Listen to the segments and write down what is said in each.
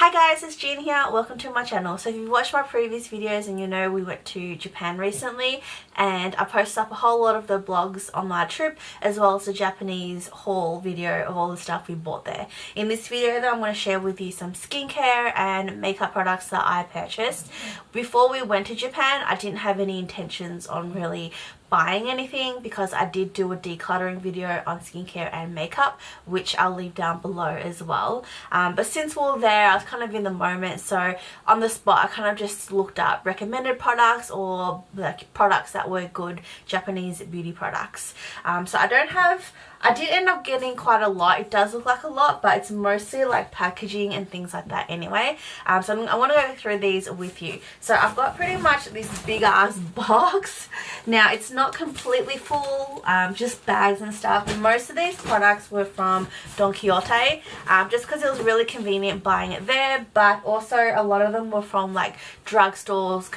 Hi guys, it's Jean here. Welcome to my channel. So if you've watched my previous videos and you know we went to Japan recently and I posted up a whole lot of the blogs on my trip as well as the Japanese haul video of all the stuff we bought there. In this video though, I'm going to share with you some skincare and makeup products that I purchased. Before we went to Japan, I didn't have any intentions on really buying anything because I did do a decluttering video on skincare and makeup, which I'll leave down below as well. But since we were there, I was kind of in the moment, so on the spot I kind of just looked up recommended products or like products that were good Japanese beauty products. So I did end up getting quite a lot. It does look like a lot, but it's mostly like packaging and things like that anyway. So I want to go through these with you. So I've got pretty much this big ass box. Now it's not completely full, just bags and stuff. And most of these products were from Don Quijote, just because it was really convenient buying it there. But also a lot of them were from like drugstores,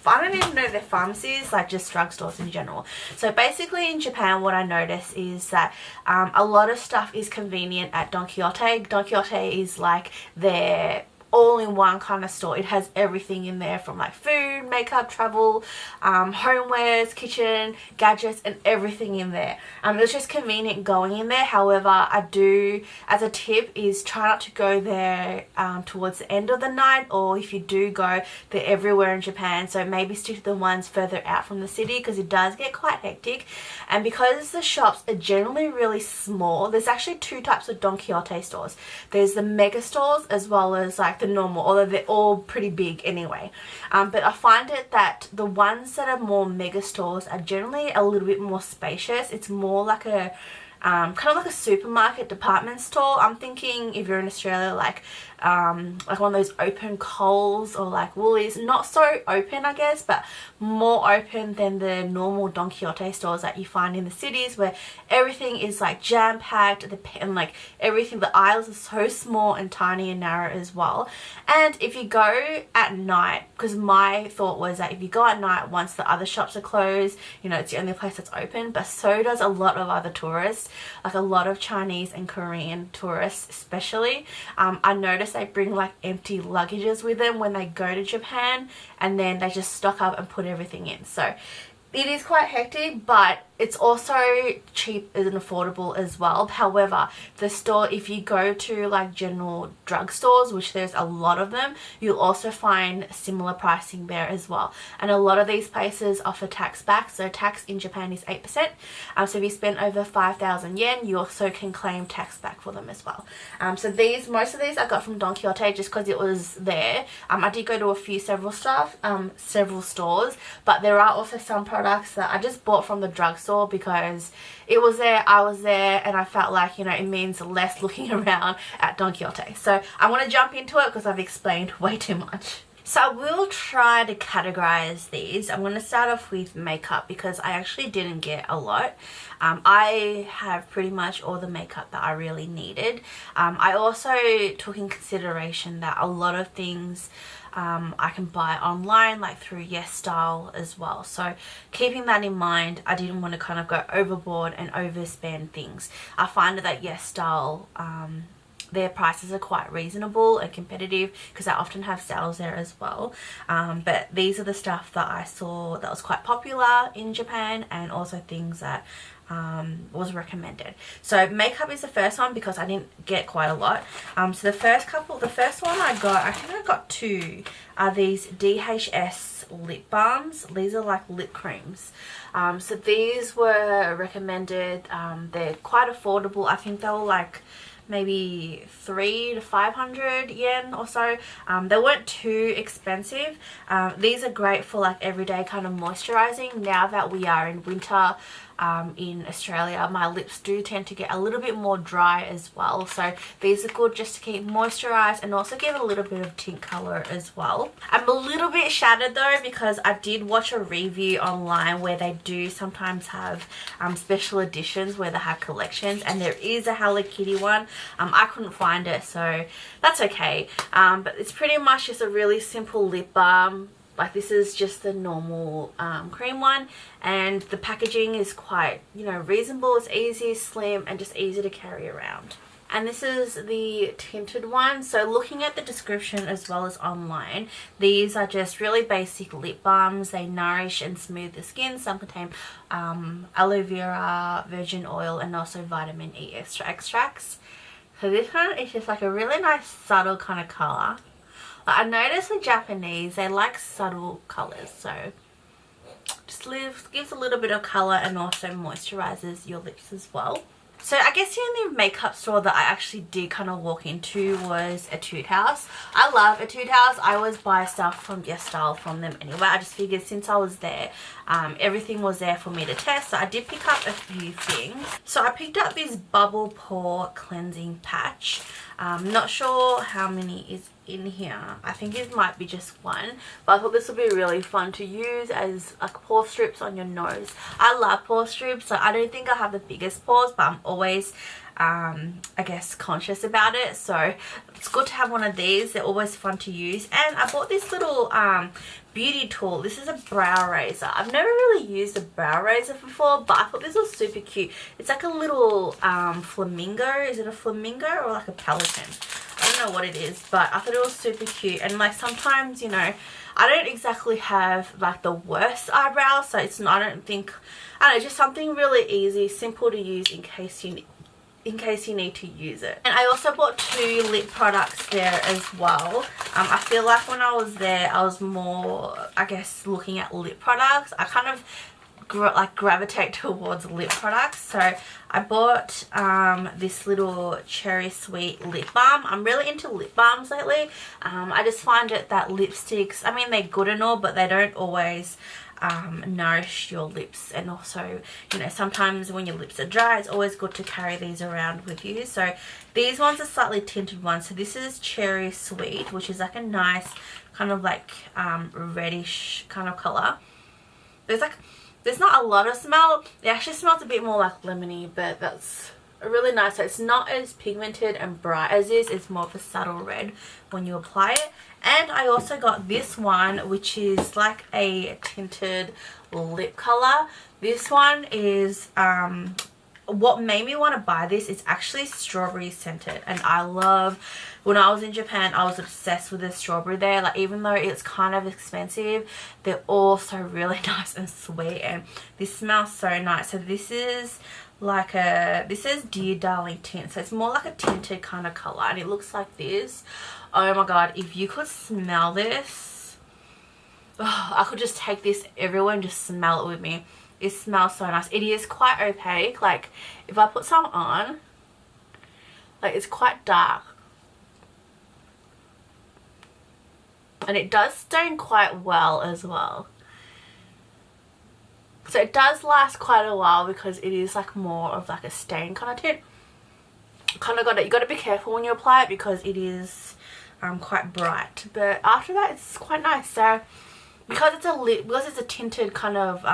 I don't even know if they're pharmacies, like just drugstores in general. So basically in Japan what I noticed is that a lot of stuff is convenient at Don Quijote. Don Quijote is like their all-in-one kind of store. It has everything in there from like food, makeup, travel, homewares, kitchen, gadgets, and everything in there. It's just convenient going in there. However, I do, as a tip, is try not to go there towards the end of the night, or if you do go, they're everywhere in Japan, so maybe stick to the ones further out from the city because it does get quite hectic. And because the shops are generally really small, there's actually two types of Don Quijote stores. There's the mega stores as well as like the normal, although they're all pretty big anyway. But I find it that the ones that are more mega stores are generally a little bit more spacious. It's more like a kind of like a supermarket department store. I'm thinking if you're in Australia, like one of those open Coles or like Woolies. Not so open, I guess, but more open than the normal Don Quijote stores that you find in the cities, where everything is like jam-packed and like everything, the aisles are so small and tiny and narrow as well. And if you go at night, because my thought was that if you go at night once the other shops are closed, you know, it's the only place that's open, but so does a lot of other tourists, like a lot of Chinese and Korean tourists especially. I noticed they bring like empty luggages with them when they go to Japan, and then they just stock up and put everything in. So it is quite hectic, but it's also cheap and affordable as well. However, the store, if you go to like general drugstores, which there's a lot of them, you'll also find similar pricing there as well. And a lot of these places offer tax back. So tax in Japan is 8%. So if you spend over 5,000 yen, you also can claim tax back for them as well. So most of these I got from Don Quijote just because it was there. I did go to several stores, but there are also some products that I just bought from the drugstore because it was there, I was there, and I felt like, you know, it means less looking around at Don Quijote. So I want to jump into it because I've explained way too much. So I will try to categorize these. I'm going to start off with makeup because I actually didn't get a lot. I have pretty much all the makeup that I really needed. I also took in consideration that a lot of things I can buy online, like through YesStyle as well. So keeping that in mind, I didn't want to kind of go overboard and overspend things. I find that YesStyle, their prices are quite reasonable and competitive because they often have sales there as well. But these are the stuff that I saw that was quite popular in Japan, and also things that was recommended. So makeup is the first one because I didn't get quite a lot. So the first one I think I got two, are these DHS lip balms. These are like lip creams. So these were recommended. They're quite affordable. I think they were like maybe 300 to 500 yen or so. They weren't too expensive. These are great for like everyday kind of moisturizing. Now that we are in winter in Australia, my lips do tend to get a little bit more dry as well, so these are good just to keep moisturized and also give a little bit of tint color as well. I'm a little bit shattered though because I did watch a review online where they do sometimes have special editions where they have collections, and there is a Hello Kitty one. I couldn't find it, so that's okay. But it's pretty much just a really simple lip balm. Like this is just the normal cream one, and the packaging is quite, you know, reasonable. It's easy, slim, and just easy to carry around. and this is the tinted one. So looking at the description as well as online, these are just really basic lip balms. They nourish and smooth the skin. Some contain aloe vera, virgin oil, and also vitamin E extracts. So this one is just like a really nice subtle kind of colour. I noticed with Japanese, they like subtle colours, so just gives a little bit of colour and also moisturises your lips as well. So I guess the only makeup store that I actually did kind of walk into was Etude House. I love Etude House. I always buy stuff from YesStyle from them anyway. I just figured since I was there, everything was there for me to test. So I did pick up a few things. So I picked up this Bubble Pore Cleansing Patch. Not sure how many is in here. I think it might be just one, but I thought this would be really fun to use as like pore strips on your nose. I love pore strips, so I don't think I have the biggest pores, but I'm always I guess conscious about it, so it's good to have one of these. They're always fun to use. And I bought this little beauty tool. This is a brow razor. I've never really used a brow razor before, but I thought this was super cute. It's like a little flamingo. Is it a flamingo or like a pelican? I don't know what it is, but I thought it was super cute. And like sometimes, you know, I don't exactly have like the worst eyebrows, so it's not, I don't know, just something really easy, simple to use in case you need to use it. And I also bought 2 lip products there as well. I feel like when I was there, I was more, I guess, looking at lip products. I kind of gravitate towards lip products, so I bought this little Cherry Sweet lip balm. I'm really into lip balms lately. I just find it that lipsticks, I mean, they're good and all, but they don't always nourish your lips. And also, you know, sometimes when your lips are dry, it's always good to carry these around with you. So these ones are slightly tinted ones. So this is Cherry Sweet, which is like a nice kind of like reddish kind of color. There's not a lot of smell. It actually smells a bit more like lemony, but that's really nice. So it's not as pigmented and bright as this. It's more of a subtle red when you apply it. And I also got this one, which is like a tinted lip color. This one is what made me want to buy this is actually strawberry scented, and I love, when I was in Japan, I was obsessed with the strawberry there. Like, even though it's kind of expensive, they're also really nice and sweet, and this smells so nice. So this is like this is Dear Darling tint, so it's more like a tinted kind of color, and it looks like this. Oh my god, if you could smell this, oh, I could just take this everywhere and just smell it with me. It smells so nice. It is quite opaque. Like, if I put some on, like, it's quite dark. And it does stain quite well as well. So it does last quite a while because it is like more of like a stain kind of tint. You got to be careful when you apply it because it is quite bright. But after that, it's quite nice. So because it's a tinted kind of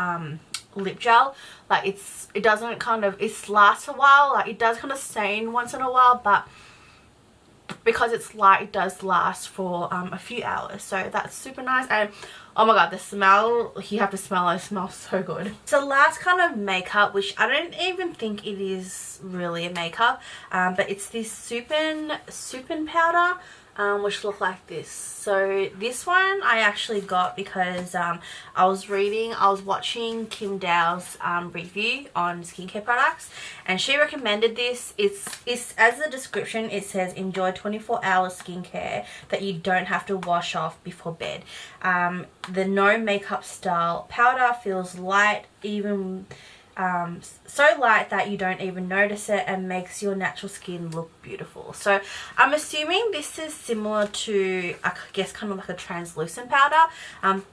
lip gel, like it doesn't kind of, it lasts a while. Like, it does kind of stain once in a while, but because it's light, it does last for a few hours. So that's super nice. And oh my god, the smell, you have to smell it. It smells so good. So last kind of makeup, which I don't even think it is really a makeup, but it's this Soupin powder, which look like this. So this one I actually got because I was watching Kim Dow's review on skincare products, and she recommended this. It's as the description, it says, enjoy 24-hour skincare that you don't have to wash off before bed. The no makeup style powder feels light, even so light that you don't even notice it, and makes your natural skin look beautiful. So I'm assuming this is similar to, I guess, kind of like a translucent powder,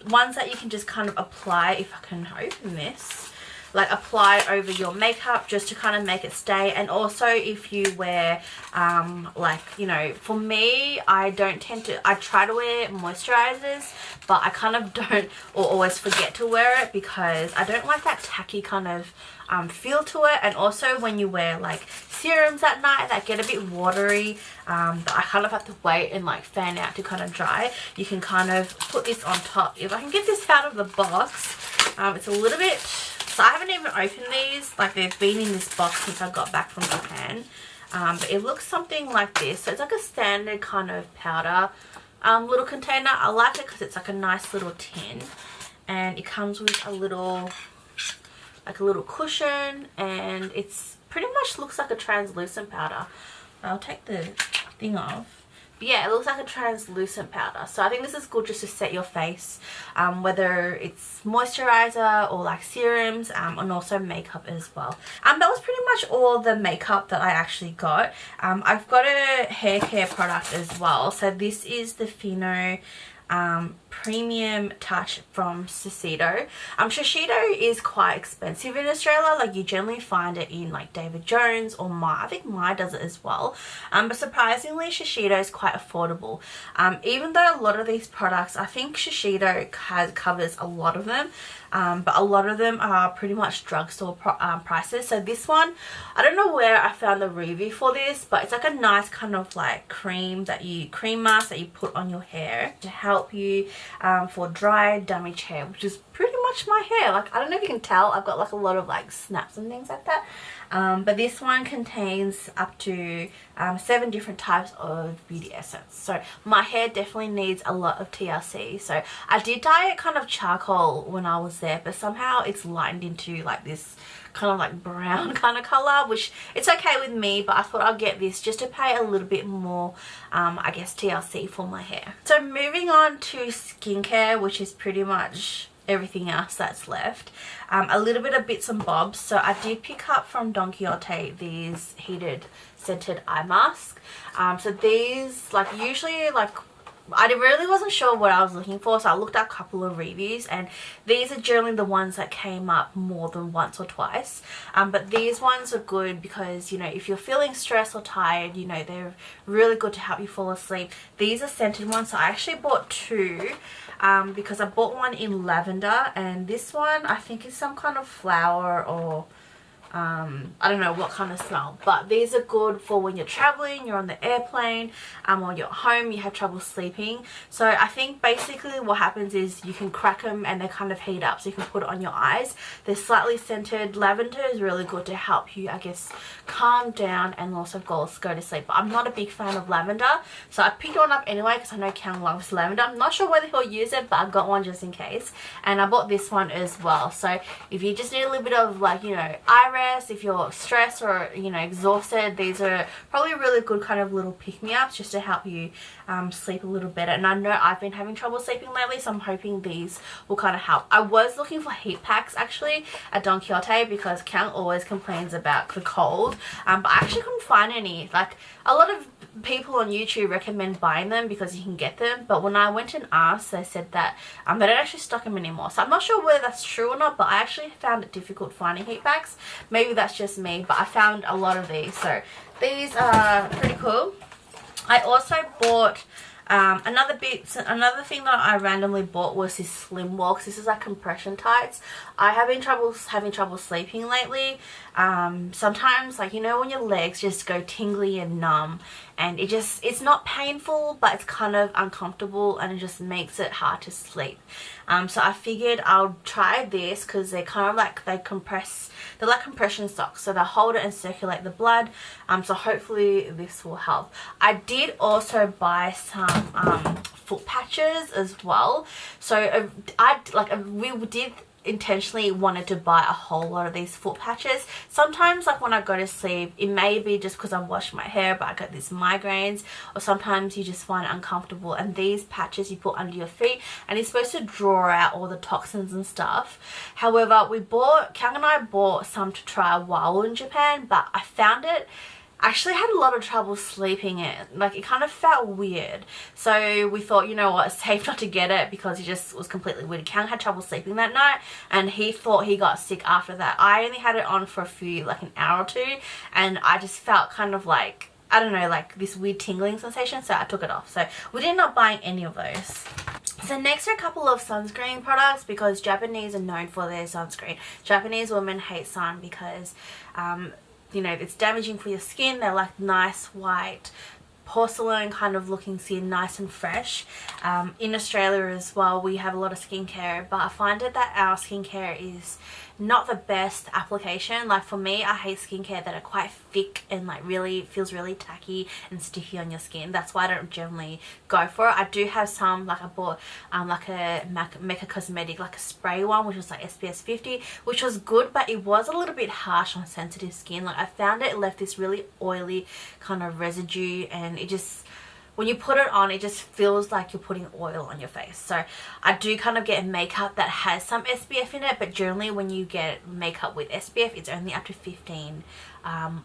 ones that you can just kind of apply, if I can open this, like apply over your makeup just to kind of make it stay. And also if you wear like, you know, for me, I try to wear moisturizers, but I kind of don't, or always forget to wear it because I don't like that tacky kind of feel to it. And also when you wear like serums at night that get a bit watery, that I kind of have to wait and like fan out to kind of dry, you can kind of put this on top. If I can get this out of the box, it's a little bit, so I haven't even opened these. Like, they've been in this box since I got back from Japan. But it looks something like this. So it's like a standard kind of powder little container. I like it because it's like a nice little tin, and it comes with a little cushion, and it's pretty much looks like a translucent powder. I'll take the thing off. But yeah, it looks like a translucent powder. So I think this is good just to set your face, whether it's moisturizer or like serums, and also makeup as well. That was pretty much all the makeup that I actually got. I've got a hair care product as well. So this is the Fino Premium Touch from Shiseido. Shiseido is quite expensive in Australia. Like, you generally find it in like David Jones or I think My does it as well. But surprisingly, Shiseido is quite affordable. Even though a lot of these products, I think Shiseido covers a lot of them. But a lot of them are pretty much drugstore prices. So this one, I don't know where I found the review for this, but it's like a nice kind of like cream mask that you put on your hair to help you for dry, damaged hair, which is pretty much my hair. Like, I don't know if you can tell, I've got like a lot of like snaps and things like that. But this one contains up to 7 different types of beauty essence. So my hair definitely needs a lot of TLC. So I did dye it kind of charcoal when I was there, but somehow it's lightened into like this kind of like brown kind of color, which it's okay with me, but I thought I'll get this just to pay a little bit more I guess TLC for my hair. So moving on to skincare, which is pretty much everything else that's left. A little bit of bits and bobs. So I did pick up from Don Quijote these heated scented eye mask. So these, like, usually, like, I really wasn't sure what I was looking for, so I looked at a couple of reviews, and these are generally the ones that came up more than once or twice. But these ones are good because, you know, if you're feeling stressed or tired, you know, they're really good to help you fall asleep. These are scented ones, so I actually bought 2 because I bought one in lavender, and this one I think is some kind of flower or I don't know what kind of smell, but these are good for when you're traveling, you're on the airplane, or you're at home, you have trouble sleeping. So I think basically what happens is you can crack them and they kind of heat up, so you can put it on your eyes. They're slightly scented. Lavender is really good to help you, I guess, calm down and also go to sleep. But I'm not a big fan of lavender, so I picked one up anyway because I know Kang loves lavender. I'm not sure whether he'll use it, but I got one just in case, and I bought this one as well. So if you just need a little bit of, like, you know, eye rest, if you're stressed or, you know, exhausted, these are probably really good kind of little pick-me-ups just to help you sleep a little better. And I know I've been having trouble sleeping lately, so I'm hoping these will kind of help. I was looking for heat packs actually at Don Quijote because Kang always complains about the cold, but I actually couldn't find any. Like, a lot of people on YouTube recommend buying them because you can get them, but when I went and asked, they said that they don't actually stock them anymore. So I'm not sure whether that's true or not, but I actually found it difficult finding heat packs. Maybe that's just me, but I found a lot of these, so these are pretty cool. I also bought another thing that I randomly bought was this Slim Walks. This is like compression tights. I have been having trouble sleeping lately. Sometimes, like, you know, when your legs just go tingly and numb, and it's not painful, but it's kind of uncomfortable, and it just makes it hard to sleep. So I figured I'll try this because they're kind of like, they're like compression socks, so they hold it and circulate the blood. So hopefully this will help. I did also buy some foot patches as well. So we did intentionally wanted to buy a whole lot of these foot patches. Sometimes, like, when I go to sleep, it may be just because I'm washing my hair, but I get these migraines, or sometimes you just find it uncomfortable, and these patches you put under your feet, and it's supposed to draw out all the toxins and stuff. However, Kang and I bought some to try while we were in Japan, but I found it actually had a lot of trouble sleeping it. Like, it kind of felt weird. So we thought, you know what, it's safe not to get it because he just was completely weird. Kang had trouble sleeping that night, and he thought he got sick after that. I only had it on for like an hour or 2, and I just felt kind of like, I don't know, like this weird tingling sensation, so I took it off. So we did not buy any of those. So next are a couple of sunscreen products because Japanese are known for their sunscreen. Japanese women hate sun because you know, it's damaging for your skin. They're like nice white porcelain kind of looking skin, nice and fresh. In Australia as well, we have a lot of skincare, but I find it that our skincare is not the best application. Like for me, I hate skincare that are quite thick and like really feels really tacky and sticky on your skin. That's why I don't generally go for it. I do have some, like I bought like a Mecca Cosmetic, like a spray one, which was like SPF 50, which was good, but it was a little bit harsh on sensitive skin. Like I found it left this really oily kind of residue, and it just, when you put it on, it just feels like you're putting oil on your face. So I do kind of get makeup that has some SPF in it, but generally when you get makeup with SPF, it's only up to 15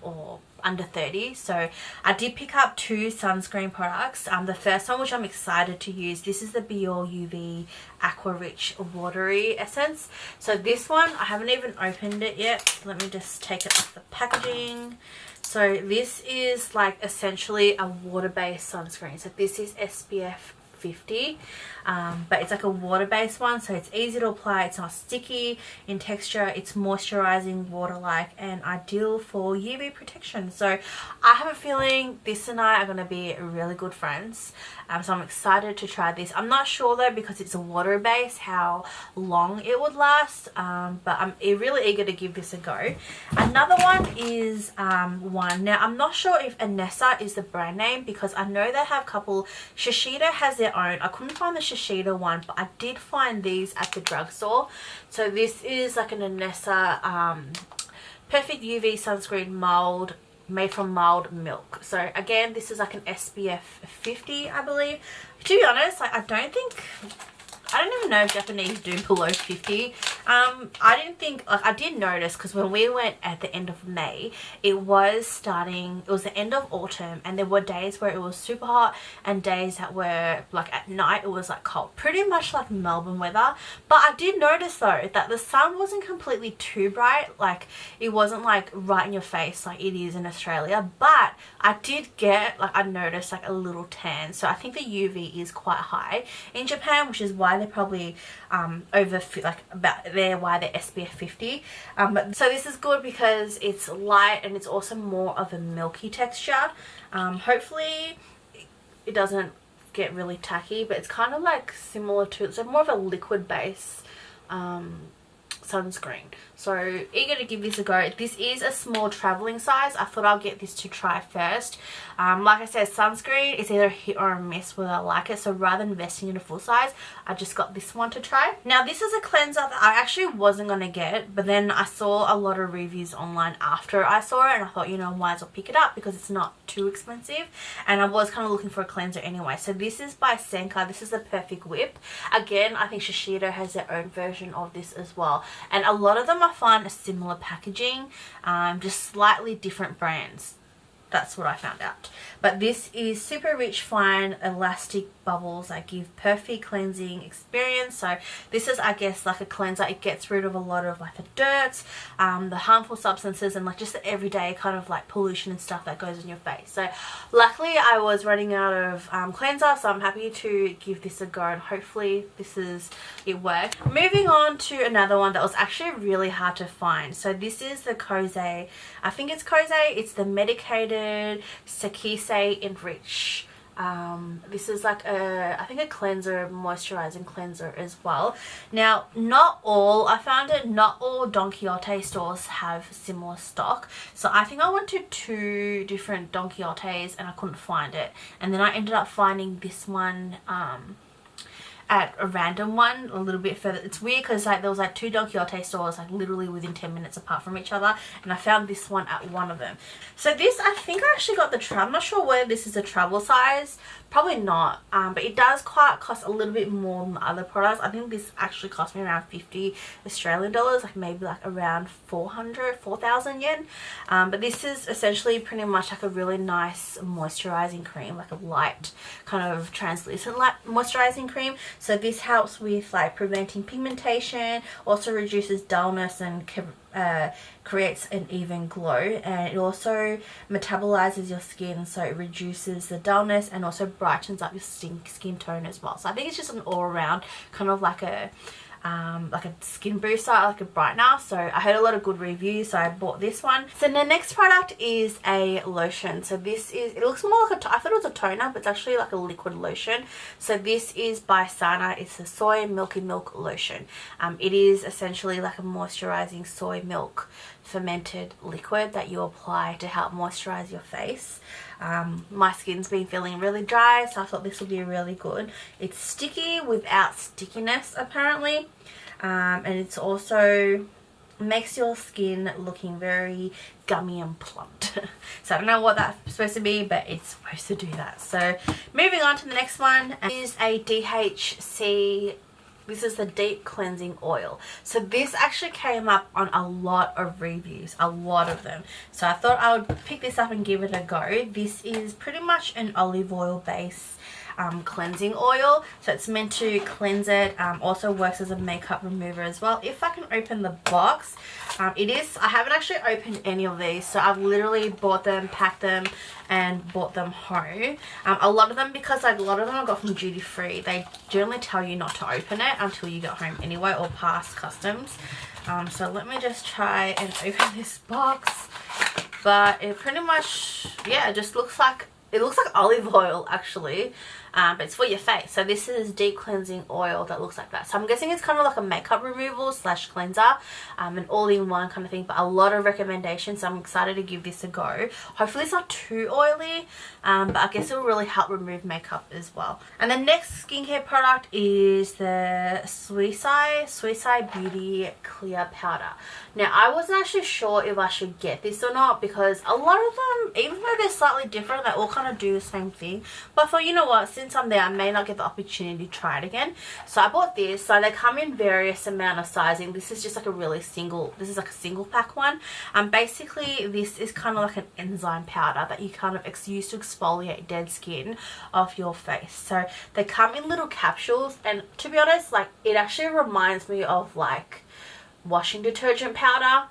or under 30. So I did pick up 2 sunscreen products. The first one, which I'm excited to use, this is the Be All UV Aqua Rich Watery Essence. So this one, I haven't even opened it yet. Let me just take it off the packaging. So this is like essentially a water-based sunscreen. So this is SPF 50, but it's like a water-based one, so it's easy to apply. It's not sticky in texture. It's moisturizing, water-like, and ideal for UV protection. So I have a feeling this and I are going to be really good friends. So I'm excited to try this. I'm not sure though, because it's a water-based, how long it would last, but I'm really eager to give this a go. Another one is one. Now I'm not sure if Anessa is the brand name, because I know they have a couple. Shiseido has their own. I couldn't find the Shiseido one, but I did find these at the drugstore. So this is like an Anessa Perfect UV Sunscreen Mild, made from mild milk. So again, this is like an SPF 50, I believe. To be honest, like I don't even know if Japanese do below 50. I didn't think, like I did notice, because when we went at the end of May, it was the end of autumn, and there were days where it was super hot and days that were like at night it was like cold, pretty much like Melbourne weather. But I did notice though that the sun wasn't completely too bright, like it wasn't like right in your face like it is in Australia, but I did get, like I noticed like a little tan. So I think the UV is quite high in Japan, which is why they're probably over like about there, why they're SPF 50. So this is good because it's light and it's also more of a milky texture. Hopefully it doesn't get really tacky, but it's kind of like similar to, it's more of a liquid base sunscreen. So eager to give this a go. This is a small traveling size. I thought I'll get this to try first. Like I said, sunscreen is either a hit or a miss whether I like it. So rather than investing in a full size, I just got this one to try. Now this is a cleanser that I actually wasn't going to get, but then I saw a lot of reviews online after I saw it, and I thought, you know, might as well pick it up because it's not too expensive, and I was kind of looking for a cleanser anyway. So this is by Senka. This is the Perfect Whip. Again, I think Shiseido has their own version of this as well, and a lot of them I find a similar packaging, just slightly different brands. That's what I found out. But this is super rich, fine, elastic bubbles that give perfect cleansing experience. So this is, I guess, like a cleanser. It gets rid of a lot of like the dirt, the harmful substances, and like just the everyday kind of like pollution and stuff that goes in your face. So luckily I was running out of cleanser, so I'm happy to give this a go, and hopefully it worked. Moving on to another one that was actually really hard to find. So this is the Kosei, I think it's Kosei, it's the medicated Sekisei Enrich. This is like I think a cleanser, moisturizing cleanser as well. Now not all Don Quijote stores have similar stock, so I think I went to 2 different Don Quijotes and I couldn't find it, and then I ended up finding this one at a random one a little bit further. It's weird because like there was like 2 Don Quijote stores like literally within 10 minutes apart from each other, and I found this one at one of them. So this, I think I actually got the I'm not sure whether this is a travel size, probably not, but it does cost a little bit more than the other products. I think this actually cost me around 50 Australian dollars, like maybe like around 4,000 yen. But this is essentially pretty much like a really nice moisturizing cream, like a light kind of translucent light moisturizing cream. So this helps with like preventing pigmentation, also reduces dullness and creates an even glow, and it also metabolizes your skin, so it reduces the dullness and also brightens up your skin tone as well. So I think it's just an all-around kind of like a like a skin booster, like a brightener. So I heard a lot of good reviews, so I bought this one. So the next product is a lotion. So this is, it looks more like I thought it was a toner, but it's actually like a liquid lotion. So this is by Sana. It's a soy milky milk lotion. It is essentially like a moisturizing soy milk fermented liquid that you apply to help moisturize your face. My skin's been feeling really dry, so I thought this would be really good. It's sticky without stickiness apparently, and it's also makes your skin looking very gummy and plumped. So I don't know what that's supposed to be, but it's supposed to do that. So moving on to the next one is a DHC. This is the deep cleansing oil. So this actually came up on a lot of reviews, a lot of them. So I thought I would pick this up and give it a go. This is pretty much an olive oil base cleansing oil. So it's meant to cleanse it. Also works as a makeup remover as well. If I can open the box, it is, I haven't actually opened any of these. So I've literally bought them, packed them, and bought them home. A lot of them, because like a lot of them I got from duty free, they generally tell you not to open it until you get home anyway, or past customs. So let me just try and open this box. But it pretty much, yeah, it just looks like, it looks like olive oil actually, but it's for your face. So this is deep cleansing oil that looks like that. So I'm guessing it's kind of like a makeup removal slash cleanser, an all-in-one kind of thing, but a lot of recommendations. So I'm excited to give this a go. Hopefully it's not too oily, but I guess it will really help remove makeup as well. And the next skincare product is the Suisai Beauty Clear Powder. Now I wasn't actually sure if I should get this or not, because a lot of them, even though they're slightly different, they all kind of do the same thing. But I thought, you know what, since I'm there, I may not get the opportunity to try it again. So I bought this. So they come in various amount of sizing. This is just like a really single, this is like a single pack one. Basically this is kind of like an enzyme powder that you kind of use to exfoliate dead skin off your face. So they come in little capsules, and to be honest, like it actually reminds me of like washing detergent powder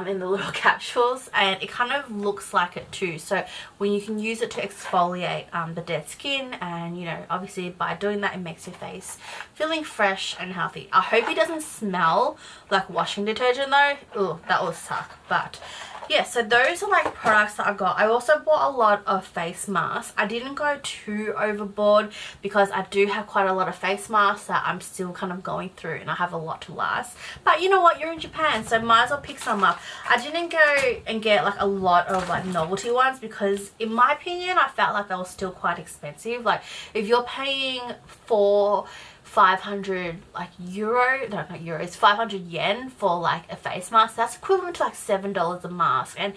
in the little capsules, and it kind of looks like it too. So when you can use it to exfoliate the dead skin, and you know, obviously by doing that it makes your face feeling fresh and healthy. I hope it doesn't smell like washing detergent though. Ugh, that will suck. But yeah, so those are like products that I got. I also bought a lot of face masks. I didn't go too overboard because I do have quite a lot of face masks that I'm still kind of going through, and I have a lot to last. But you know what, you're in Japan, so might as well pick some up. I didn't go and get like a lot of like novelty ones, because in my opinion I felt like they were still quite expensive. Like if you're paying for 500 like euro, no, not euros, 500 yen for like a face mask, that's equivalent to like $7 a mask. And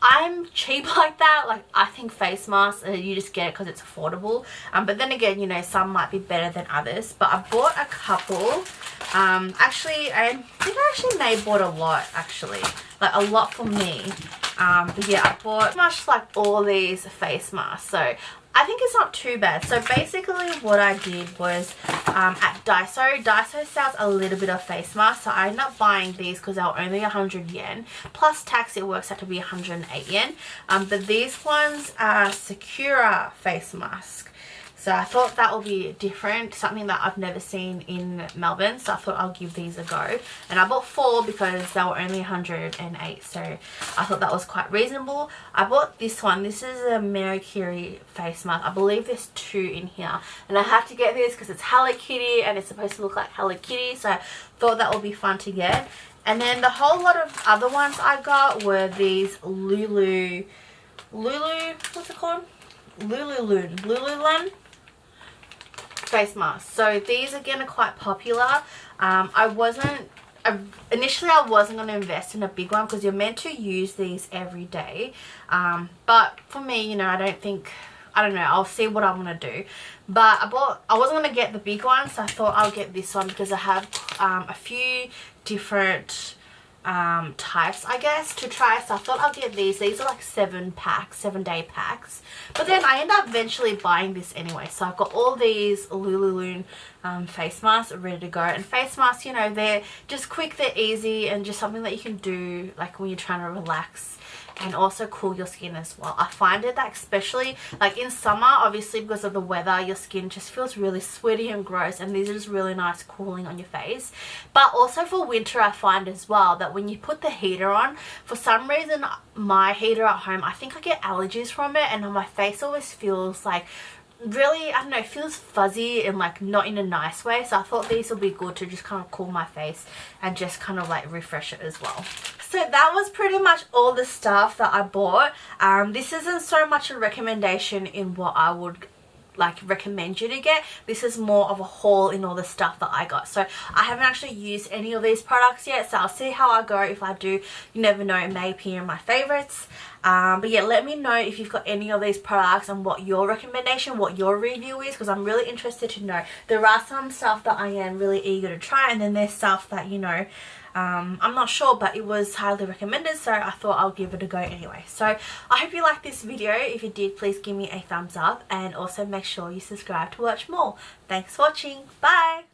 I'm cheap like that. Like I think face masks, you just get it because it's affordable. But then again, you know, some might be better than others. But I bought a couple. Actually, I think I actually may have bought a lot actually, like a lot for me. But yeah, I bought pretty much like all these face masks. So I think it's not too bad. So basically what I did was at Daiso sells a little bit of face masks. So I ended up buying these because they were only 100 yen. Plus tax, it works out to be 108 yen. But these ones are Sakura face mask. So I thought that would be different, something that I've never seen in Melbourne. So I thought I'll give these a go. And I bought 4 because they were only 108. So I thought that was quite reasonable. I bought this one. This is a Marikiri face mask. I believe there's 2 in here. And I have to get this because it's Hello Kitty and it's supposed to look like Hello Kitty. So I thought that would be fun to get. And then the whole lot of other ones I got were these Lululemon face masks. So these again are quite popular. Initially I wasn't going to invest in a big one because you're meant to use these every day. But for me, you know, I don't know, I'll see what I'm going to do. But I wasn't going to get the big one, so I thought I'll get this one because I have a few different types, I guess, to try. So I thought I'll get these. These are like 7-day packs. But then I end up eventually buying this anyway. So I've got all these Lululemon face masks ready to go. And face masks, you know, they're just quick, they're easy, and just something that you can do like when you're trying to relax and also cool your skin as well. I find it that especially like in summer, obviously because of the weather, your skin just feels really sweaty and gross, and these are just really nice cooling on your face. But also for winter, I find as well that when you put the heater on, for some reason my heater at home, I think I get allergies from it, and my face always feels like really, I don't know, it feels fuzzy and like not in a nice way. So I thought these would be good to just kind of cool my face and just kind of like refresh it as well. So that was pretty much all the stuff that I bought. This isn't so much a recommendation in what I would like recommend you to get. This is more of a haul in all the stuff that I got. So I haven't actually used any of these products yet, so I'll see how I go. If I do, you never know, it may appear in my favorites. But yeah, let me know if you've got any of these products and what your recommendation, what your review is, because I'm really interested to know. There are some stuff that I am really eager to try, and then there's stuff that, you know, I'm not sure, but it was highly recommended, so I thought I'll give it a go anyway. So I hope you liked this video. If you did, please give me a thumbs up, and also make sure you subscribe to watch more. Thanks for watching. Bye!